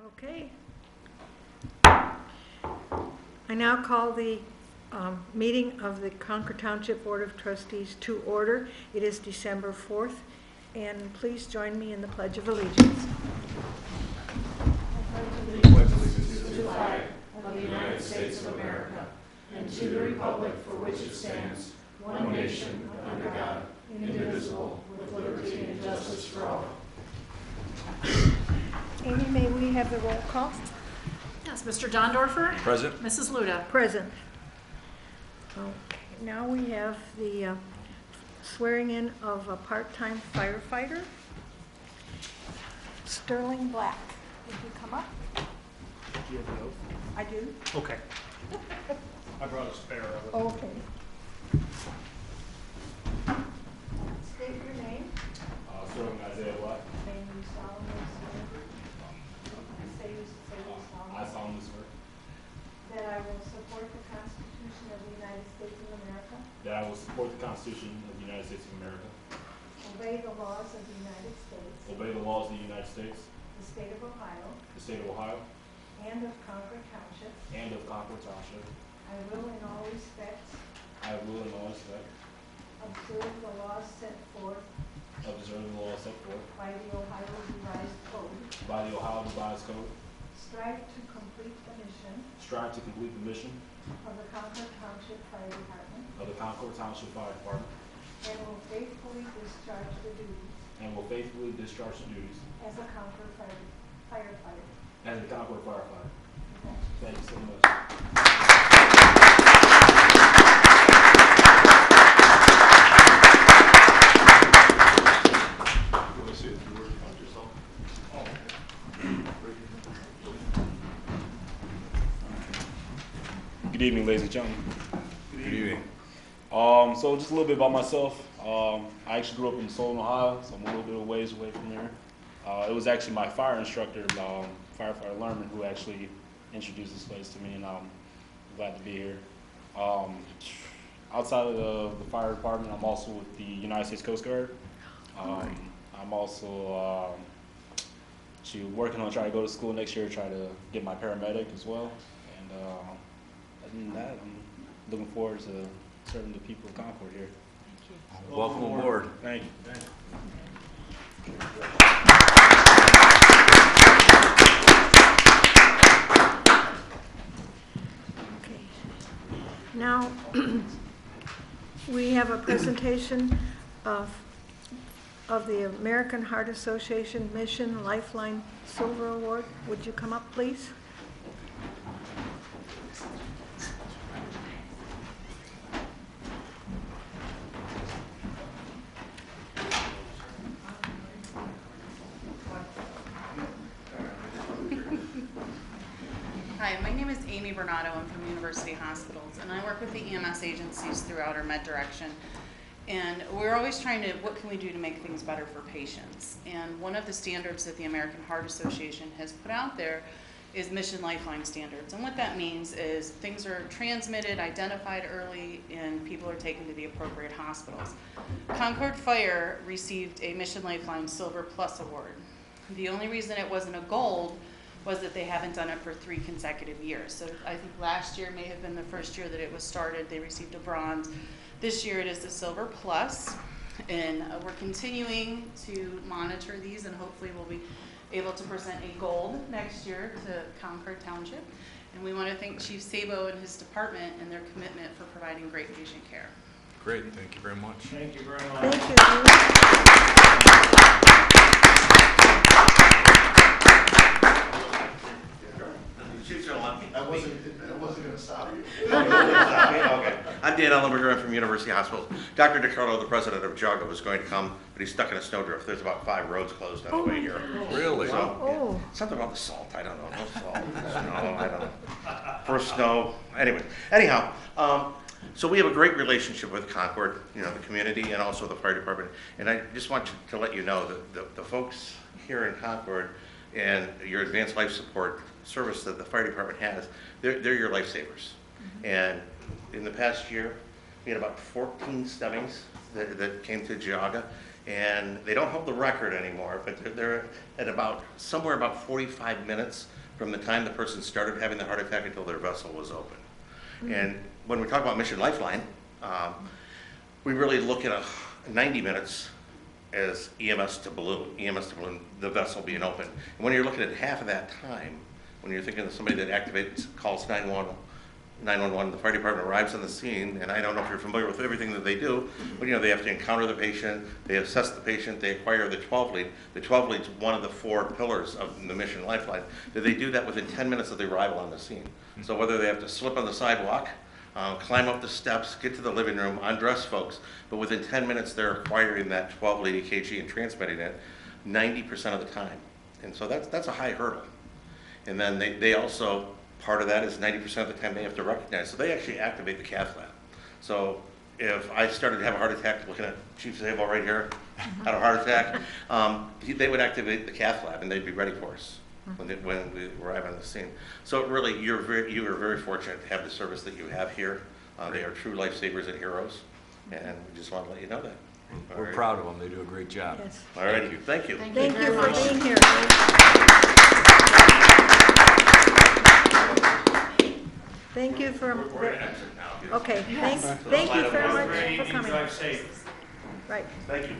Okay. I now call the meeting of the Concord Township Board of Trustees to order. It is December 4th, and please join me in the Pledge of Allegiance. I pledge allegiance to the flag of the United States of America and to the republic for which it stands, one nation, under God, indivisible, with liberty and justice for all. Amy, may we have the roll call? Yes, Mr. Dondorfer. Present. Mrs. Luda. Present. Okay, now we have the swearing in of a part-time firefighter, Sterling Black. Would you come up? Do you have the oath? I do. Okay. I brought a spare of it. Okay. State your name. Sterling Isaiah Black. Name you solemnly swear. I solemnly swear That I will support the Constitution of the United States of America, that I will support the Constitution of the United States of America, obey the laws of the United States, obey the laws of the United States, the state of Ohio, the state of Ohio, and of Concord Township. and of Concord Township. I will in all respects I will in all respect observe the laws set forth observe the laws set forth by the Ohio Revised Code, by the Ohio Revised Code, strive to complete the mission strive to complete the mission of the Concord Township Fire Department, of the Concord Township Fire Department, and will faithfully discharge the duties and will faithfully discharge the duties as a Concord firefighter. as a Concord firefighter. Thank you so much. Good evening, ladies and gentlemen. Good evening. So just a little bit about myself. I actually grew up in Solon, Ohio, so I'm a little bit of ways away from here. It was actually my fire instructor, firefighter Lerman, who actually introduced this place to me, and I'm glad to be here. Outside of the fire department, I'm also with the United States Coast Guard. I'm also working on trying to go to school next year, try to get my paramedic as well. And other than that, I'm looking forward to serving the people of Concord here. Welcome aboard. Thank you. Okay. Now, we have a presentation of the American Heart Association Mission Lifeline Silver Award. Would you come up, please? Hi, my name is Amy Bernardo. I'm from University Hospitals, and I work with the EMS agencies throughout our med direction. And we're always trying to, what can we do to make things better for patients? And one of the standards that the American Heart Association has put out there is Mission Lifeline standards. And what that means is things are transmitted, identified early, and people are taken to the appropriate hospitals. Concord Fire received a Mission Lifeline Silver Plus Award. The only reason it wasn't a gold was that they haven't done it for 3 consecutive years. So I think last year may have been the first year that it was started. They received a bronze. This year it is the Silver Plus, and we're continuing to monitor these, and hopefully we'll be able to present a gold next year to Concord Township. And we want to thank Chief Sabo and his department and their commitment for providing great patient care. Great, thank you very much. Thank you very much. Thank you. I wasn't going to stop you. Okay. I'm Dan Ellenberger. I'm from University Hospitals. Dr. DiCarlo, the president of JAGA, was going to come, but he's stuck in a snowdrift. There's about 5 roads closed on the way here. Really? So, Oh. yeah. Something about the salt. I don't know. No salt. Snow. I don't know. First snow. Anyway. Anyhow, so we have a great relationship with Concord, the community, and also the fire department. And I just want to let you know that the folks here in Concord and your advanced life support service that the fire department has, they're your lifesavers. And in the past year, we had about 14 Stebbings that came to Geauga, and they don't hold the record anymore, but they're at somewhere about 45 minutes from the time the person started having the heart attack until their vessel was open. And when we talk about Mission Lifeline, we really look at 90 minutes as EMS to balloon, the vessel being open. And when you're looking at half of that time, when you're thinking of somebody that activates, calls 911, the fire department arrives on the scene, and I don't know if you're familiar with everything that they do, but they have to encounter the patient, they assess the patient, they acquire the 12 lead. The 12 lead is one of the 4 pillars of the Mission Lifeline. They do that within 10 minutes of the arrival on the scene. So whether they have to slip on the sidewalk, climb up the steps, get to the living room, undress folks, but within 10 minutes they're acquiring that 12 lead EKG and transmitting it 90% of the time. And so that's a high hurdle. And then they also, part of that is 90% of the time they have to recognize. So they actually activate the cath lab. So if I started to have a heart attack, looking at Chief Zabel right here, had a heart attack, they would activate the cath lab and they'd be ready for us when we arrive on the scene. So really, you are very fortunate to have the service that you have here. They are true lifesavers and heroes, and we just want to let you know that. We're proud of them. They do a great job. Yes. All righty, thank you. Thank you very for much. being here. Thank you for, We're going to exit now. okay, thank you very much for coming. Drive safe. Right. Thank you.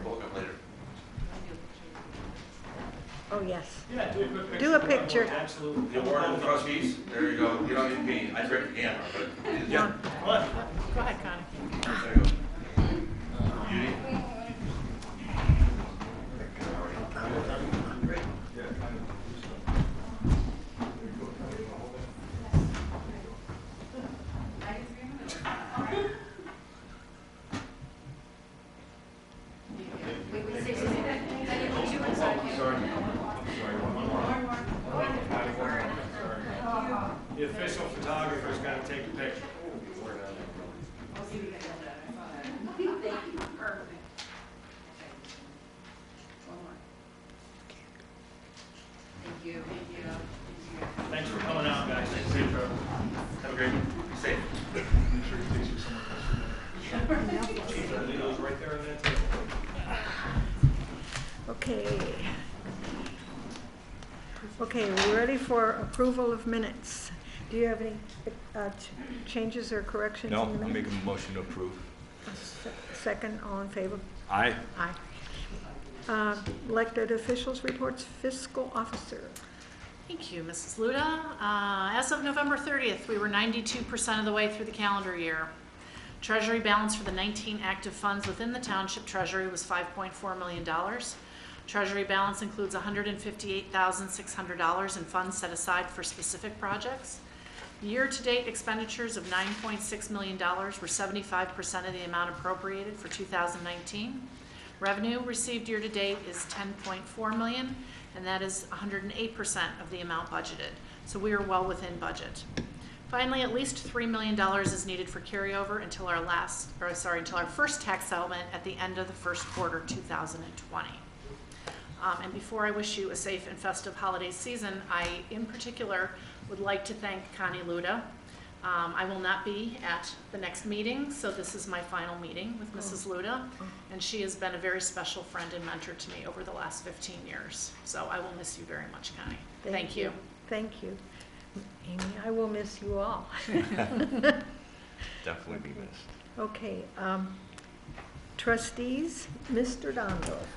We'll look up later. Oh, yes. Yeah, do a quick picture. Do a picture. Absolutely. The award of the trustees, there you go. You don't need me. I direct the camera, but Yeah. Come on. Go ahead, Connie. there you go. Beauty. The official photographer's got to take a picture. Thanks for coming out, guys. Thanks, safe travel. Have a great one. Be safe. Chief, that Leo's right there on that table. Okay. Okay, we're ready for approval of minutes. Do you have any changes or corrections No, in the I'll make minutes? a motion to approve. Second, all in favor? Aye. Aye. Elected officials reports, fiscal officer. Thank you, Mrs. Luda. As of November 30th, we were 92% of the way through the calendar year. Treasury balance for the 19 active funds within the township treasury was $5.4 million. Treasury balance includes $158,600 in funds set aside for specific projects. Year-to-date expenditures of $9.6 million were 75% of the amount appropriated for 2019. Revenue received year-to-date is $10.4 million, and that is 108% of the amount budgeted. So we are well within budget. Finally, at least $3 million is needed for carryover until our first tax settlement at the end of the first quarter 2020. And before I wish you a safe and festive holiday season, I, in particular, would like to thank Connie Luda. I will not be at the next meeting, so this is my final meeting with Mrs. Luda, and she has been a very special friend and mentor to me over the last 15 years. So I will miss you very much, Connie. Thank you. Thank you. Amy, I will miss you all. Definitely be missed. Okay, trustees, Mr. Dondorf.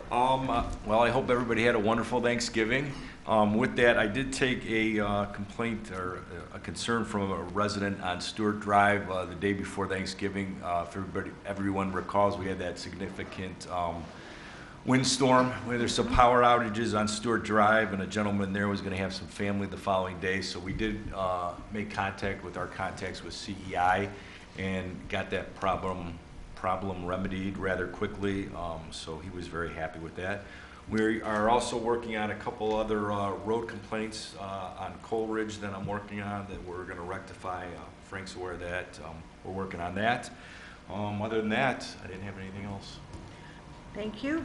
Well, I hope everybody had a wonderful Thanksgiving. With that, I did take a complaint or a concern from a resident on Stewart Drive the day before Thanksgiving. If everyone recalls, we had that significant windstorm where there's some power outages on Stewart Drive, and a gentleman there was going to have some family the following day. So we did make contact with our contacts with CEI and got that problem remedied rather quickly. So he was very happy with that. We are also working on a couple other road complaints on Coleridge that I'm working on that we're going to rectify. Frank's aware of that. We're working on that. Other than that, I didn't have anything else. Thank you.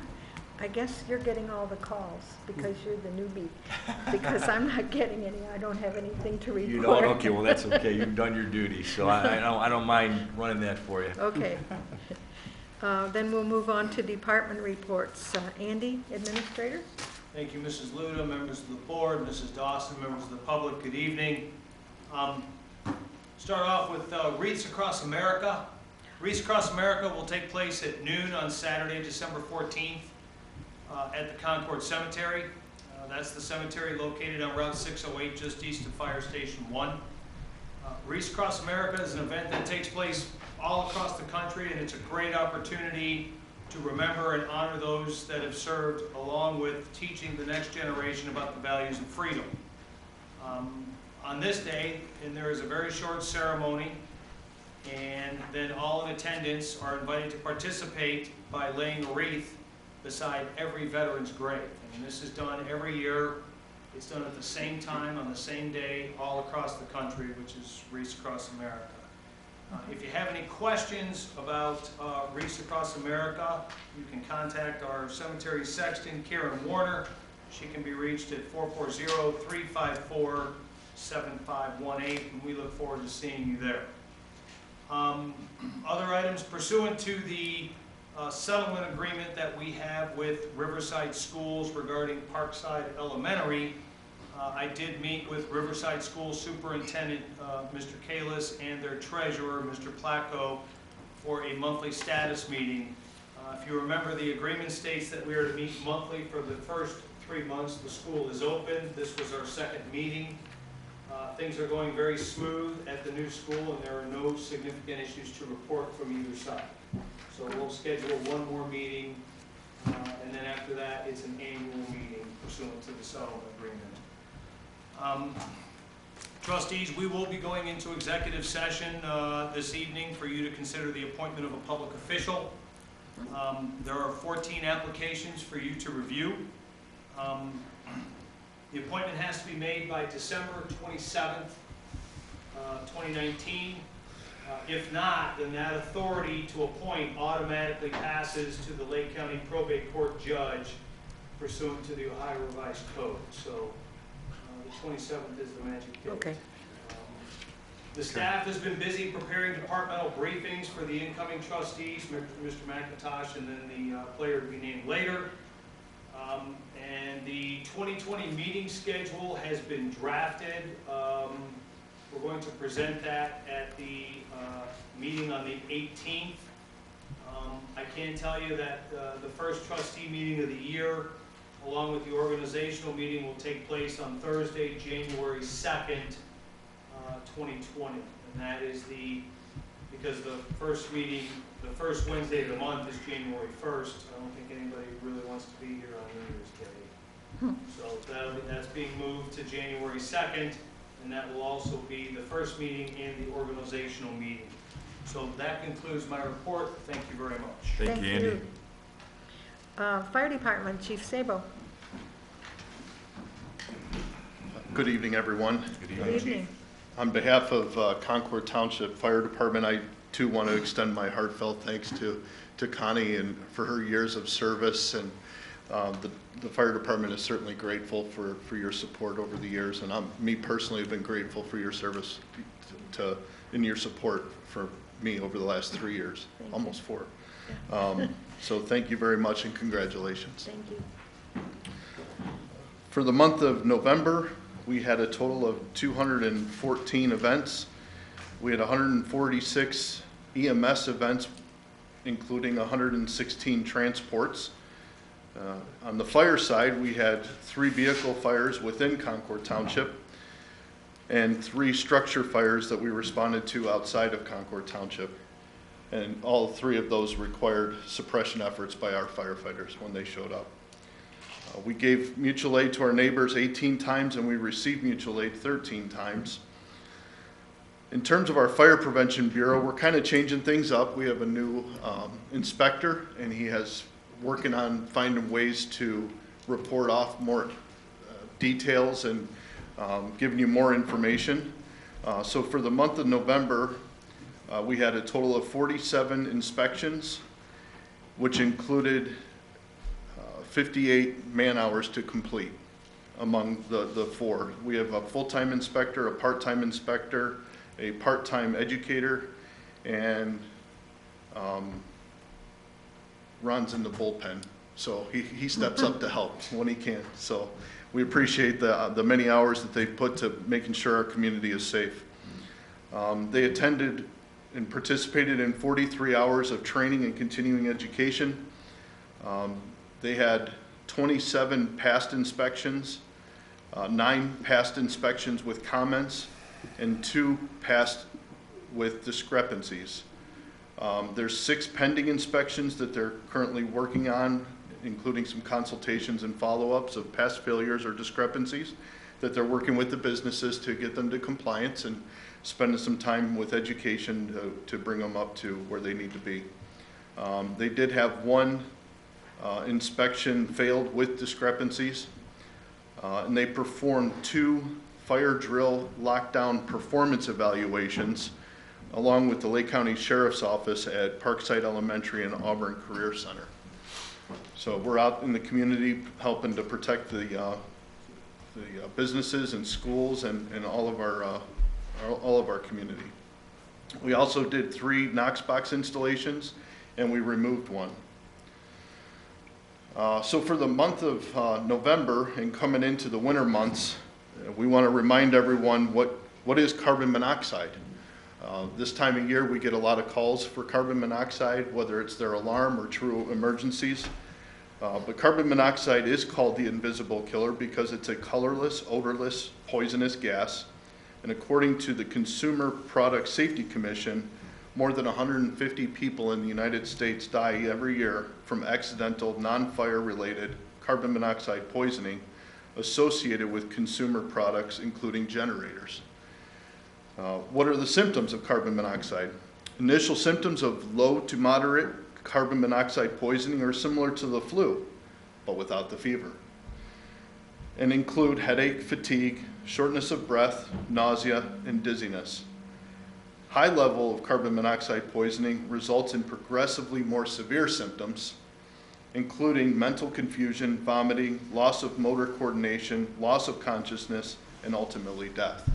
I guess you're getting all the calls because you're the newbie. Because I'm not getting any. I don't have anything to report. You don't? Okay, well, that's okay. You've done your duty, so I don't mind running that for you. Okay. Then we'll move on to department reports. Andy, Administrator? Thank you, Mrs. Luda, members of the board, Mrs. Dawson, members of the public, good evening. Start off with Wreaths Across America. Wreaths Across America will take place at noon on Saturday, December 14th at the Concord Cemetery. That's the cemetery located on Route 608 just east of Fire Station 1. Wreaths Across America is an event that takes place all across the country, and it's a great opportunity to remember and honor those that have served, along with teaching the next generation about the values of freedom. On this day, and there is a very short ceremony, and then all in attendance are invited to participate by laying a wreath beside every veteran's grave. And this is done every year. It's done at the same time, on the same day, all across the country, which is Wreaths Across America. If you have any questions about Wreaths Across America, you can contact our cemetery sexton, Karen Warner. She can be reached at 440-354-7518, and we look forward to seeing you there. Other items pursuant to the settlement agreement that we have with Riverside Schools regarding Parkside Elementary, I did meet with Riverside School Superintendent Mr. Kalis and their treasurer, Mr. Placco, for a monthly status meeting. If you remember, the agreement states that we are to meet monthly for the first 3 months the school is open. This was our second meeting. Things are going very smooth at the new school, and there are no significant issues to report from either side. So we'll schedule one more meeting, and then after that, it's an annual meeting pursuant to the settlement agreement. Trustees, we will be going into executive session this evening for you to consider the appointment of a public official. There are 14 applications for you to review. The appointment has to be made by December 27th, 2019. If not, then that authority to appoint automatically passes to the Lake County Probate Court judge pursuant to the Ohio Revised Code. So the 27th is the magic date. Okay. The staff has been busy preparing departmental briefings for the incoming trustees, Mr. McIntosh, and then the player to be named later. And the 2020 meeting schedule has been drafted. We're going to present that at the meeting on the 18th. I can tell you that the first trustee meeting of the year, along with the organizational meeting, will take place on Thursday, January 2nd, 2020. And that is because the first meeting, the first Wednesday of the month is January 1st. I don't think anybody really wants to be here on New Year's Day. So that's being moved to January 2nd, and that will also be the first meeting and the organizational meeting. So that concludes my report. Thank you very much. Thank you, Andy. Fire Department, Chief Sabo. Good evening, everyone. Good evening. On behalf of Concord Township Fire Department, I too want to extend my heartfelt thanks to Connie and for her years of service, and the fire department is certainly grateful for your support over the years, and me personally have been grateful for your service and your support for me over the last 3 years, almost 4. So thank you very much and congratulations. Thank you. For the month of November, we had a total of 214 events. We had 146 EMS events, including 116 transports. On the fire side, we had 3 vehicle fires within Concord Township and 3 structure fires that we responded to outside of Concord Township. And all 3 of those required suppression efforts by our firefighters when they showed up. We gave mutual aid to our neighbors 18 times, and we received mutual aid 13 times. In terms of our Fire Prevention Bureau, we're kind of changing things up. We have a new inspector, and he has working on finding ways to report off more details and giving you more information. So for the month of November, we had a total of 47 inspections, which included 58 man-hours to complete among the 4. We have a full-time inspector, a part-time inspector, a part-time educator, and Ron's in the bullpen, so he steps up to help when he can. So we appreciate the many hours that they put to making sure our community is safe. They attended and participated in 43 hours of training and continuing education. They had 27 past inspections, 9 past inspections with comments, and 2 passed with discrepancies. There's 6 pending inspections that they're currently working on, including some consultations and follow-ups of past failures or discrepancies that they're working with the businesses to get them to compliance and spending some time with education to bring them up to where they need to be. They did have 1 inspection failed with discrepancies, and they performed 2 fire drill lockdown performance evaluations along with the Lake County Sheriff's Office at Parkside Elementary and Auburn Career Center. So we're out in the community helping to protect the businesses and schools and all of our community. We also did 3 Knox box installations, and we removed 1. So for the month of November and coming into the winter months, we want to remind everyone what is carbon monoxide. This time of year we get a lot of calls for carbon monoxide, whether it's their alarm or true emergencies. But carbon monoxide is called the invisible killer because it's a colorless, odorless, poisonous gas. And according to the Consumer Product Safety Commission, more than 150 people in the United States die every year from accidental, non-fire related carbon monoxide poisoning associated with consumer products, including generators. What are the symptoms of carbon monoxide? Initial symptoms of low to moderate carbon monoxide poisoning are similar to the flu, but without the fever, and include headache, fatigue, shortness of breath, nausea, and dizziness. High level of carbon monoxide poisoning results in progressively more severe symptoms, including mental confusion, vomiting, loss of motor coordination, loss of consciousness, and ultimately death.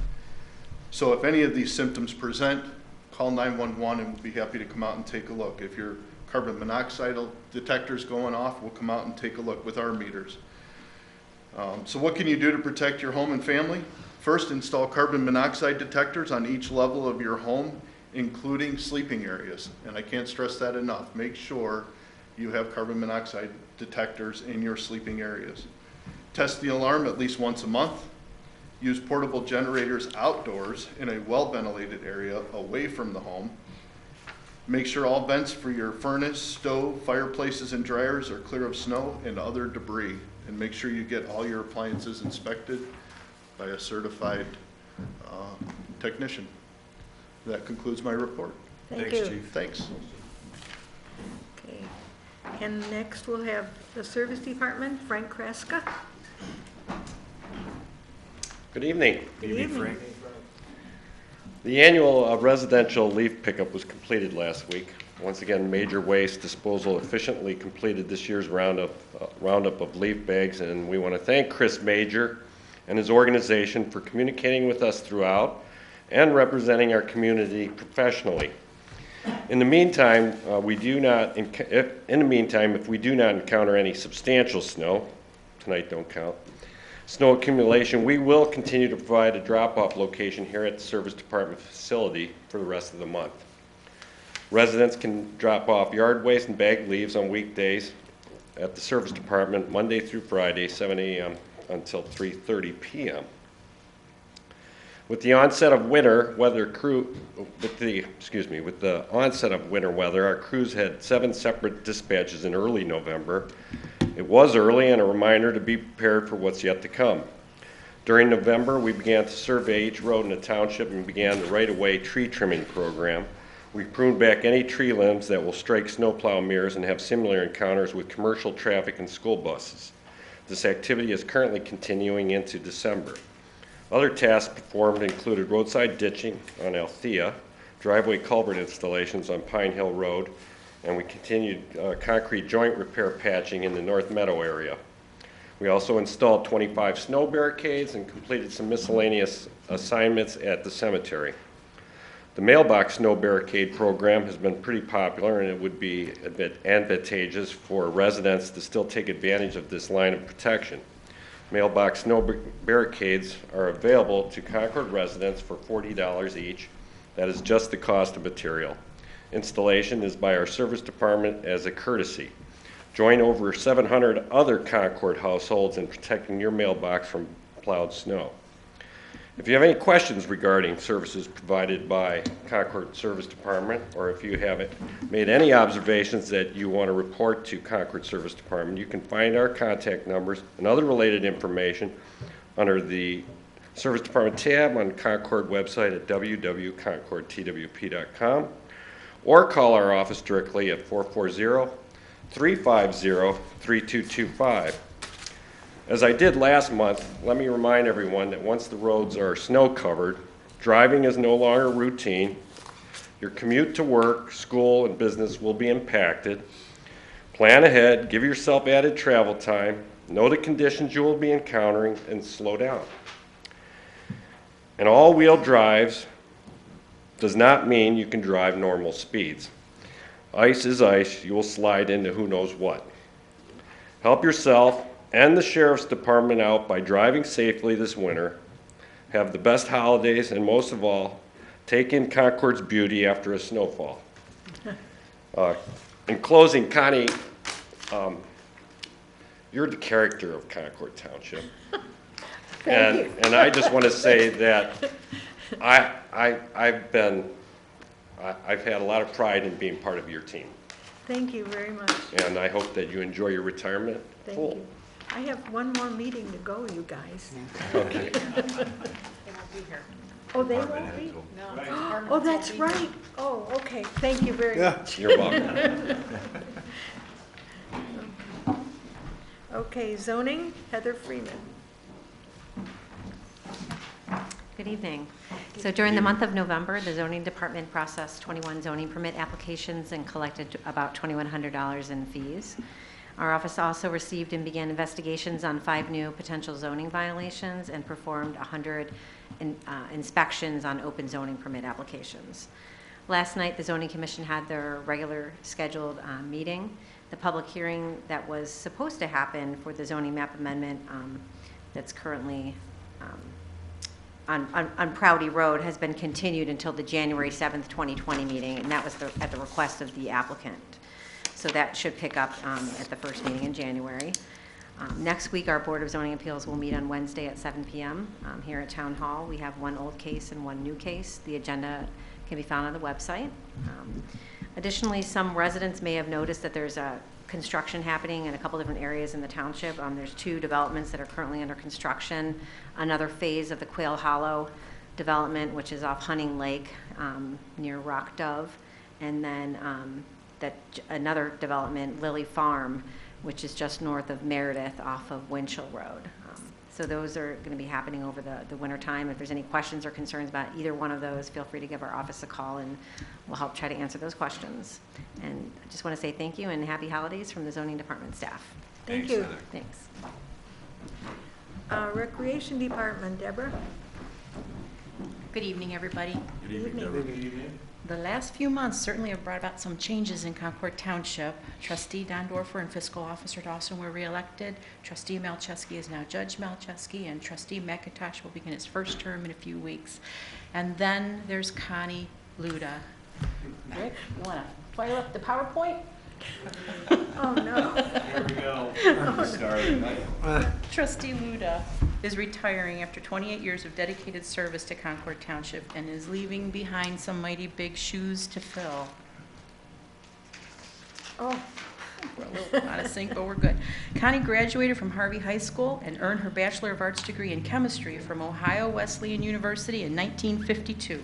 So if any of these symptoms present, call 911 and we'll be happy to come out and take a look. If your carbon monoxide detector's going off, we'll come out and take a look with our meters. So what can you do to protect your home and family? First, install carbon monoxide detectors on each level of your home, including sleeping areas. And I can't stress that enough. Make sure you have carbon monoxide detectors in your sleeping areas. Test the alarm at least once a month. Use portable generators outdoors in a well-ventilated area away from the home. Make sure all vents for your furnace, stove, fireplaces, and dryers are clear of snow and other debris. And make sure you get all your appliances inspected by a certified technician. That concludes my report. Thank you. Chief. Thanks. Okay. And next we'll have the Service Department, Frank Kraska. Good evening. Good evening. The annual residential leaf pickup was completed last week. Once again, Major Waste Disposal efficiently completed this year's roundup of leaf bags, and we want to thank Chris Major and his organization for communicating with us throughout and representing our community professionally. In the meantime, if we do not encounter any substantial snow, tonight don't count, snow accumulation, we will continue to provide a drop-off location here at the Service Department facility for the rest of the month. Residents can drop off yard waste and bagged leaves on weekdays at the Service Department Monday through Friday, 7 a.m. until 3:30 p.m. With the onset of winter weather, our crews had 7 separate dispatches in early November. It was early and a reminder to be prepared for what's yet to come. During November, we began to survey each road in the township and began the right-of-way tree trimming program. We pruned back any tree limbs that will strike snowplow mirrors and have similar encounters with commercial traffic and school buses. This activity is currently continuing into December. Other tasks performed included roadside ditching on Althea, driveway culvert installations on Pine Hill Road, and we continued concrete joint repair patching in the North Meadow area. We also installed 25 snow barricades and completed some miscellaneous assignments at the cemetery. The mailbox snow barricade program has been pretty popular, and it would be a bit advantageous for residents to still take advantage of this line of protection. Mailbox snow barricades are available to Concord residents for $40 each. That is just the cost of material. Installation is by our service department as a courtesy. Join over 700 other Concord households in protecting your mailbox from plowed snow. If you have any questions regarding services provided by Concord Service Department, or if you have made any observations that you want to report to Concord Service Department, you can find our contact numbers and other related information under the Service Department tab on the Concord website at www.concordtwp.com, or call our office directly at 440-350-3225. As I did last month, let me remind everyone that once the roads are snow covered, driving is no longer routine. Your commute to work, school, and business will be impacted. Plan ahead, give yourself added travel time, know the conditions you will be encountering, and slow down. And all-wheel drives does not mean you can drive normal speeds. Ice is ice, you will slide into who knows what. Help yourself and the Sheriff's Department out by driving safely this winter. Have the best holidays, and most of all, take in Concord's beauty after a snowfall. In closing, Connie, you're the character of Concord Township. And I just want to say that I've had a lot of pride in being part of your team. Thank you very much. And I hope that you enjoy your retirement. Thank you. I have one more meeting to go, you guys. Okay. They won't be here. Oh, they won't be? No, departments Oh, that's won't be here. right. Oh, okay. Thank you very much. You're welcome. Okay, zoning, Heather Freeman. Good evening. So during the month of November, the zoning department processed 21 zoning permit applications and collected about $2,100 in fees. Our office also received and began investigations on 5 new potential zoning violations and performed 100 inspections on open zoning permit applications. Last night, the Zoning Commission had their regular scheduled meeting. The public hearing that was supposed to happen for the zoning map amendment that's currently on Proudy Road has been continued until the January 7th, 2020 meeting, and that was at the request of the applicant. So that should pick up at the first meeting in January. Next week, our Board of Zoning Appeals will meet on Wednesday at 7 p.m. Here at Town Hall. We have 1 old case and 1 new case. The agenda can be found on the website. Additionally, some residents may have noticed that there's a construction happening in a couple different areas in the township. There's 2 developments that are currently under construction. Another phase of the Quail Hollow development, which is off Hunting Lake near Rock Dove, and then another development, Lily Farm, which is just north of Meredith off of Winchell Road. So those are going to be happening over the winter time. If there's any questions or concerns about either one of those, feel free to give our office a call and we'll help try to answer those questions. And I just want to say thank you and happy holidays from the zoning department staff. Thank you. Thanks. Recreation Department, Deborah. Good evening, everybody. Good evening. The last few months certainly have brought about some changes in Concord Township. Trustee Dondorfer and Fiscal Officer Dawson were reelected. Trustee Malcheski is now Judge Malcheski, and Trustee McIntosh will begin his first term in a few weeks. And then there's Connie Luda. Rick, you want to fire up the PowerPoint? Oh, no. Here we go. Trustee Luda is retiring after 28 years of dedicated service to Concord Township and is leaving behind some mighty big shoes to fill. Oh. We're a little out of sync, but we're good. Connie graduated from Harvey High School and earned her Bachelor of Arts degree in chemistry from Ohio Wesleyan University in 1952.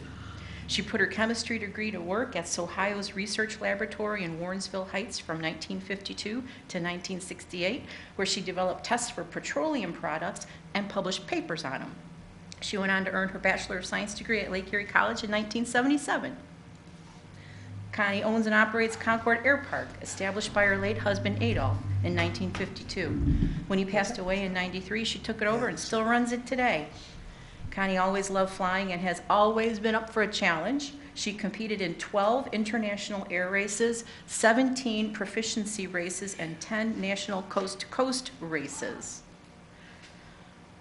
She put her chemistry degree to work at Ohio's Research Laboratory in Warrensville Heights from 1952 to 1968, where she developed tests for petroleum products and published papers on them. She went on to earn her Bachelor of Science degree at Lake Erie College in 1977. Connie owns and operates Concord Air Park, established by her late husband Adolph in 1952. When he passed away in '93, she took it over and still runs it today. Connie always loved flying and has always been up for a challenge. She competed in 12 international air races, 17 proficiency races, and 10 national coast-to-coast races.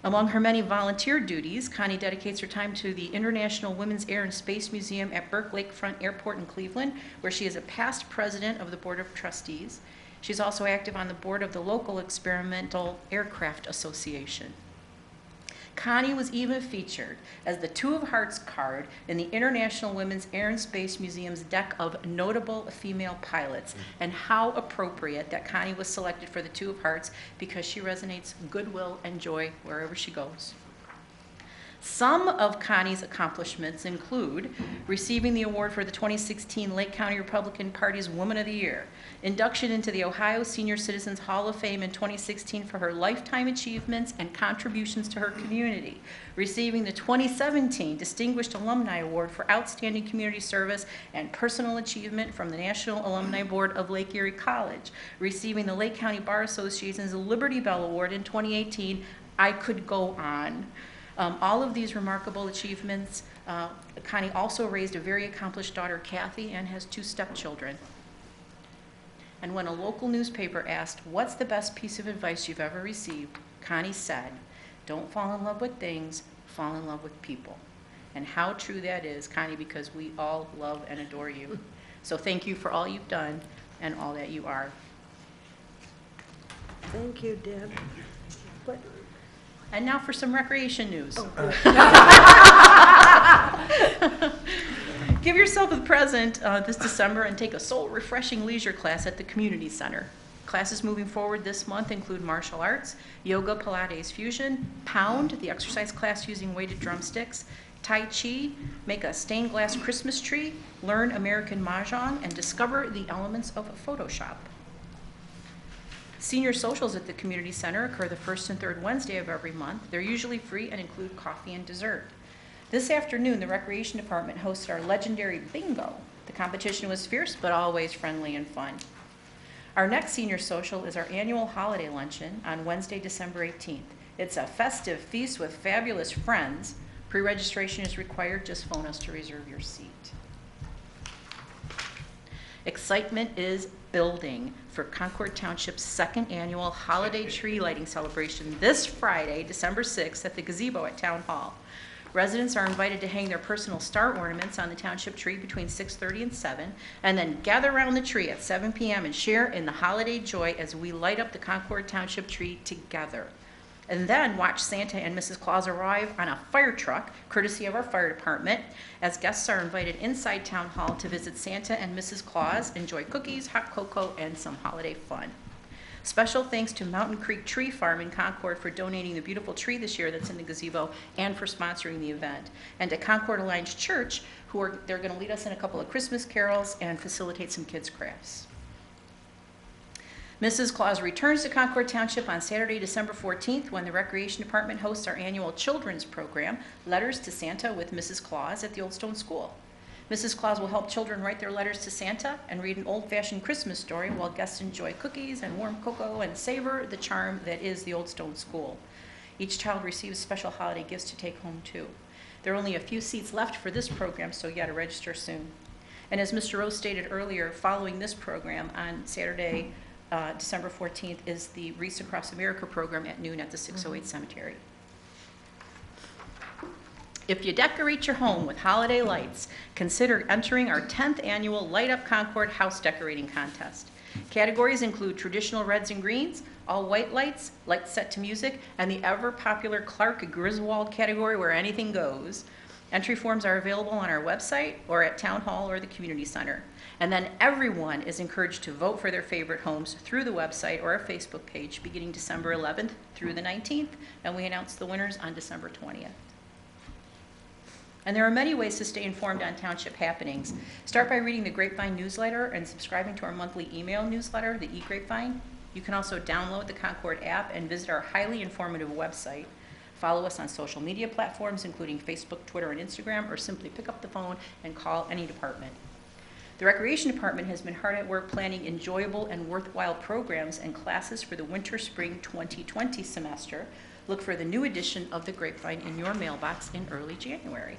Among her many volunteer duties, Connie dedicates her time to the International Women's Air and Space Museum at Burke Lakefront Airport in Cleveland, where she is a past president of the Board of Trustees. She's also active on the board of the local Experimental Aircraft Association. Connie was even featured as the Two of Hearts card in the International Women's Air and Space Museum's deck of notable female pilots. And how appropriate that Connie was selected for the Two of Hearts, because she resonates goodwill and joy wherever she goes. Some of Connie's accomplishments include receiving the award for the 2016 Lake County Republican Party's Woman of the Year, induction into the Ohio Senior Citizens Hall of Fame in 2016 for her lifetime achievements and contributions to her community, receiving the 2017 Distinguished Alumni Award for Outstanding Community Service and Personal Achievement from the National Alumni Board of Lake Erie College, receiving the Lake County Bar Association's Liberty Bell Award in 2018. I could go on. All of these remarkable achievements, Connie also raised a very accomplished daughter, Kathy, and has 2 stepchildren. And when a local newspaper asked, "What's the best piece of advice you've ever received?" Connie said, "Don't fall in love with things, fall in love with people." And how true that is, Connie, because we all love and adore you. So thank you for all you've done and all that you are. Thank you, Deb. What? And now for some recreation news. Give yourself a present this December and take a soul-refreshing leisure class at the community center. Classes moving forward this month include martial arts, yoga, Pilates fusion, pound, the exercise class using weighted drumsticks, Tai Chi, make a stained glass Christmas tree, learn American Mahjong, and discover the elements of Photoshop. Senior socials at the community center occur the first and third Wednesday of every month. They're usually free and include coffee and dessert. This afternoon, the Recreation Department hosted our legendary bingo. The competition was fierce, but always friendly and fun. Our next senior social is our annual holiday luncheon on Wednesday, December 18th. It's a festive feast with fabulous friends. Pre-registration is required. Just phone us to reserve your seat. Excitement is building for Concord Township's second annual holiday tree lighting celebration this Friday, December 6th at the gazebo at Town Hall. Residents are invited to hang their personal star ornaments on the township tree between 6:30 and 7, and then gather around the tree at 7 p.m. and share in the holiday joy as we light up the Concord Township tree together. And then watch Santa and Mrs. Claus arrive on a fire truck, courtesy of our fire department, as guests are invited inside Town Hall to visit Santa and Mrs. Claus, enjoy cookies, hot cocoa, and some holiday fun. Special thanks to Mountain Creek Tree Farm in Concord for donating the beautiful tree this year that's in the gazebo and for sponsoring the event. And to Concord Alliance Church, they're going to lead us in a couple of Christmas carols and facilitate some kids' crafts. Mrs. Claus returns to Concord Township on Saturday, December 14th, when the Recreation Department hosts our annual children's program, Letters to Santa with Mrs. Claus, at the Old Stone School. Mrs. Claus will help children write their letters to Santa and read an old-fashioned Christmas story while guests enjoy cookies and warm cocoa and savor the charm that is the Old Stone School. Each child receives special holiday gifts to take home, too. There are only a few seats left for this program, so you got to register soon. And as Mr. Rose stated earlier, following this program on Saturday, December 14th, is the Wreaths Across America program at noon at the 608 Cemetery. If you decorate your home with holiday lights, consider entering our 10th annual Light Up Concord House Decorating Contest. Categories include traditional reds and greens, all white lights, lights set to music, and the ever-popular Clark Griswold category where anything goes. Entry forms are available on our website or at Town Hall or the Community Center. And then everyone is encouraged to vote for their favorite homes through the website or our Facebook page beginning December 11th through the 19th, and we announce the winners on December 20th. And there are many ways to stay informed on township happenings. Start by reading the Grapevine newsletter and subscribing to our monthly email newsletter, the eGrapevine. You can also download the Concord app and visit our highly informative website. Follow us on social media platforms, including Facebook, Twitter, and Instagram, or simply pick up the phone and call any department. The Recreation Department has been hard at work planning enjoyable and worthwhile programs and classes for the winter-spring 2020 semester. Look for the new edition of the Grapevine in your mailbox in early January.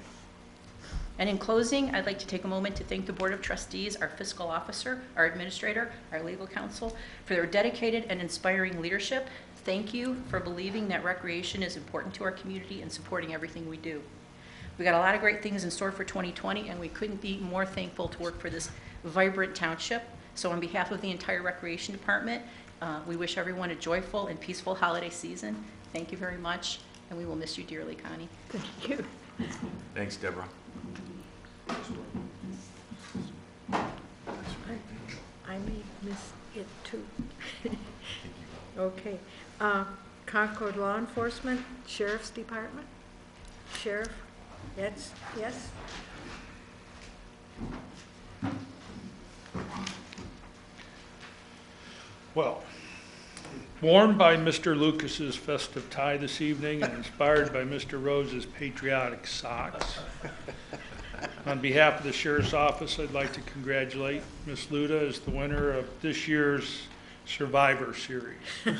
And in closing, I'd like to take a moment to thank the Board of Trustees, our fiscal officer, our administrator, our legal counsel, for their dedicated and inspiring leadership. Thank you for believing that recreation is important to our community and supporting everything we do. We got a lot of great things in store for 2020, and we couldn't be more thankful to work for this vibrant township. So on behalf of the entire Recreation Department, we wish everyone a joyful and peaceful holiday season. Thank you very much, and we will miss you dearly, Connie. Thank you. Thanks, Deborah. I may miss it too. Okay. Concord Law Enforcement, Sheriff's Department? Sheriff? Yes? Yes? Well, warmed by Mr. Lucas's festive tie this evening and inspired by Mr. Rose's patriotic socks, on behalf of the Sheriff's Office, I'd like to congratulate Ms. Luda as the winner of this year's Survivor Series. You've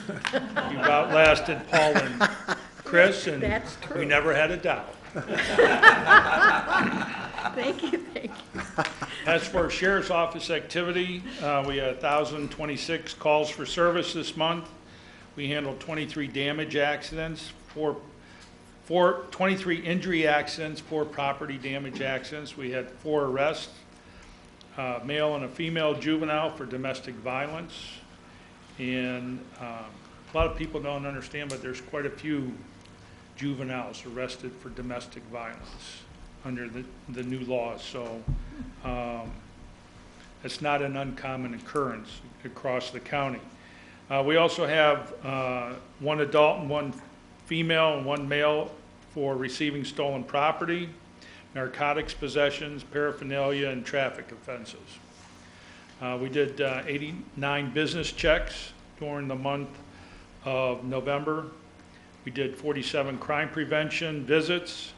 outlasted Paul and Chris, and That's true. we never had a doubt. Thank you, thank you. As for Sheriff's Office activity, we had 1,026 calls for service this month. We handled 23 damage accidents, 23 injury accidents, 4 property damage accidents. We had 4 arrests, a male and a female juvenile for domestic violence. And a lot of people don't understand, but there's quite a few juveniles arrested for domestic violence under the new laws. So it's not an uncommon occurrence across the county. We also have 1 adult and 1 female and 1 male for receiving stolen property, narcotics possessions, paraphernalia, and traffic offenses. We did 89 business checks during the month of November. We did 47 crime prevention visits.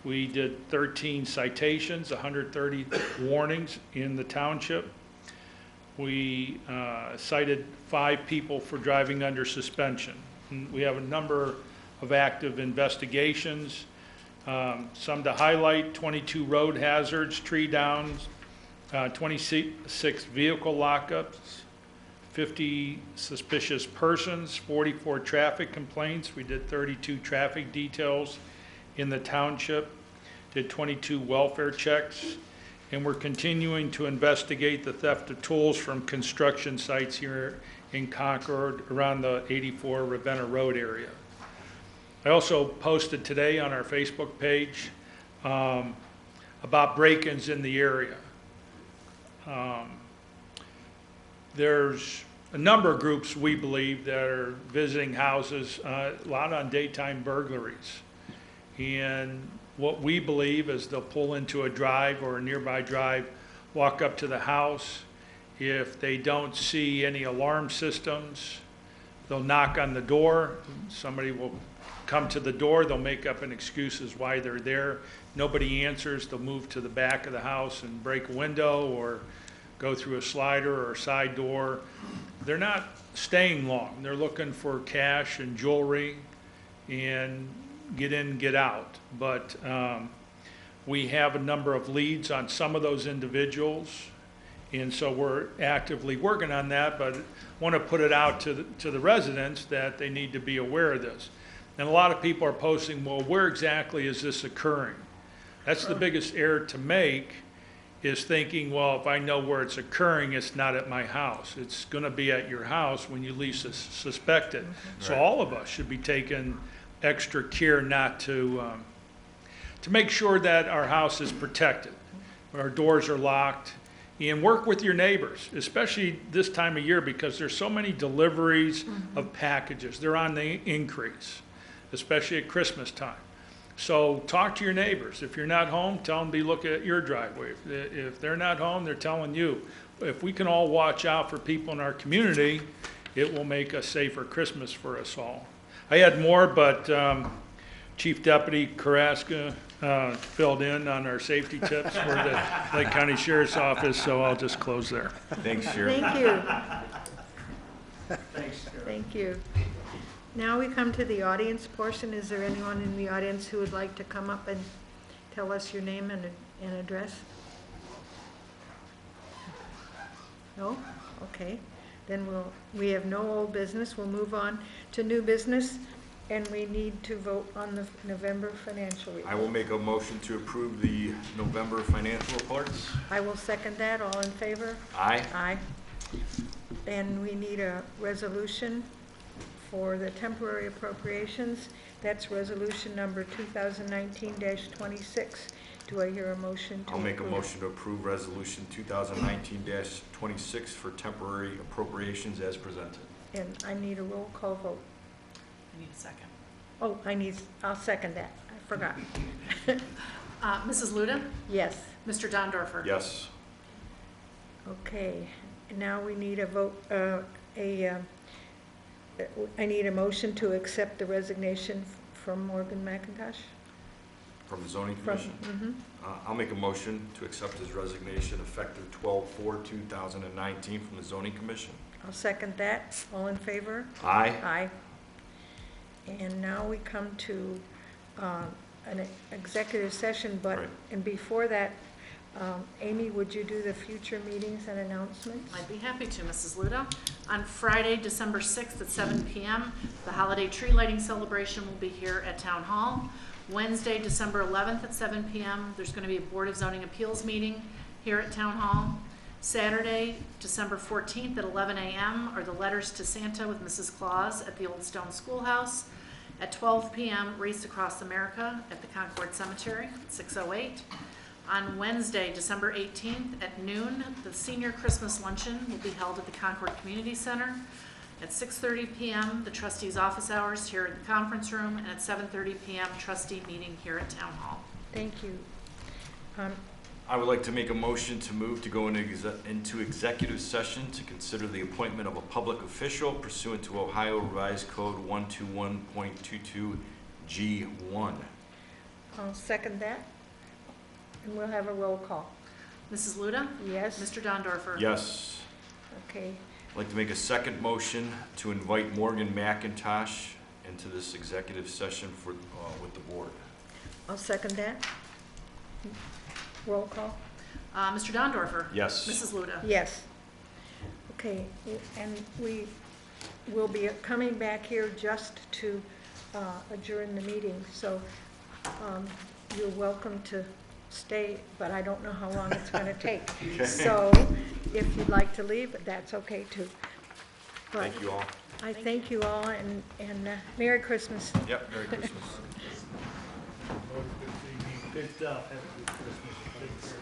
We did 13 citations, 130 warnings in the township. We cited 5 people for driving under suspension. And we have a number of active investigations. Some to highlight: 22 road hazards, tree downs, 26 vehicle lockups, 50 suspicious persons, 44 traffic complaints. We did 32 traffic details in the township, did 22 welfare checks, and we're continuing to investigate the theft of tools from construction sites here in Concord around the 84 Ravenna Road area. I also posted today on our Facebook page about break-ins in the area. There's a number of groups, we believe, that are visiting houses, a lot on daytime burglaries. And what we believe is they'll pull into a drive or a nearby drive, walk up to the house. If they don't see any alarm systems, they'll knock on the door. Somebody will come to the door, they'll make up an excuse as why they're there. Nobody answers, they'll move to the back of the house and break a window or go through a slider or a side door. They're not staying long. They're looking for cash and jewelry and get in, get out. But we have a number of leads on some of those individuals, and so we're actively working on that, but want to put it out to the residents that they need to be aware of this. And a lot of people are posting, well, where exactly is this occurring? That's the biggest error to make, is thinking, well, if I know where it's occurring, it's not at my house. It's going to be at your house when you least suspect it. So all of us should be taking extra care not to make sure that our house is protected, our doors are locked, and work with your neighbors, especially this time of year, because there's so many deliveries of packages. They're on the increase, especially at Christmas time. So talk to your neighbors. If you're not home, tell them to be looking at your driveway. If they're not home, they're telling you. If we can all watch out for people in our community, it will make a safer Christmas for us all. I had more, but Chief Deputy Karaska filled in on our safety tips for the Lake County Sheriff's Office, so I'll just close there. Thanks, Sheriff. Thank you. Thanks, Sheriff. Thank you. Now we come to the audience portion. Is there anyone in the audience who would like to come up and tell us your name and address? No? Okay. Then we have no old business. We'll move on to new business, and we need to vote on the November financial report. I will make a motion to approve the November financial reports. I will second that. All in favor? Aye. Aye. And we need a resolution for the temporary appropriations. That's resolution number 2019-26. Do I hear a motion to I'll make a approve? motion to approve resolution 2019-26 for temporary appropriations as presented. And I need a roll call vote. I need a second. Oh, I'll second that. I forgot. Mrs. Luda? Yes. Mr. Dondorfer? Yes. Okay. Now we need a vote, I need a motion to accept the resignation from Morgan McIntosh. From the zoning commission? I'll make a motion to accept his resignation effective 12/4/2019 from the zoning commission. I'll second that. All in favor? Aye. Aye. And now we come to an executive session, but, Right. and before that, Amy, would you do the future meetings and announcements? I'd be happy to, Mrs. Luda. On Friday, December 6th at 7 p.m., the holiday tree lighting celebration will be here at Town Hall. Wednesday, December 11th at 7 p.m., there's going to be a Board of Zoning Appeals meeting here at Town Hall. Saturday, December 14th at 11 a.m. are the Letters to Santa with Mrs. Claus at the Old Stone Schoolhouse. At 12 p.m., Race Across America at the Concord Cemetery at 608. On Wednesday, December 18th at noon, the Senior Christmas Luncheon will be held at the Concord Community Center. At 6:30 p.m., the trustees' office hours here in the conference room, and at 7:30 p.m., trustee meeting here at Town Hall. Thank you. I would like to make a motion to move to go into executive session to consider the appointment of a public official pursuant to Ohio Revised Code 121.22G1. I'll second that. And we'll have a roll call. Mrs. Luda? Yes? Mr. Dondorfer? Yes. Okay. I'd like to make a second motion to invite Morgan McIntosh into this executive session with the board. I'll second that. Roll call. Mr. Dondorfer? Yes. Mrs. Luda? Yes. Okay, and we will be coming back here just to adjourn the meeting, so you're welcome to stay, but I don't know how long it's going to take. Okay. So if you'd like to leave, that's okay too. But Thank you all. I thank you all, and Merry Christmas. Yep, Merry Christmas. Good stuff. Have a good Christmas. Take care.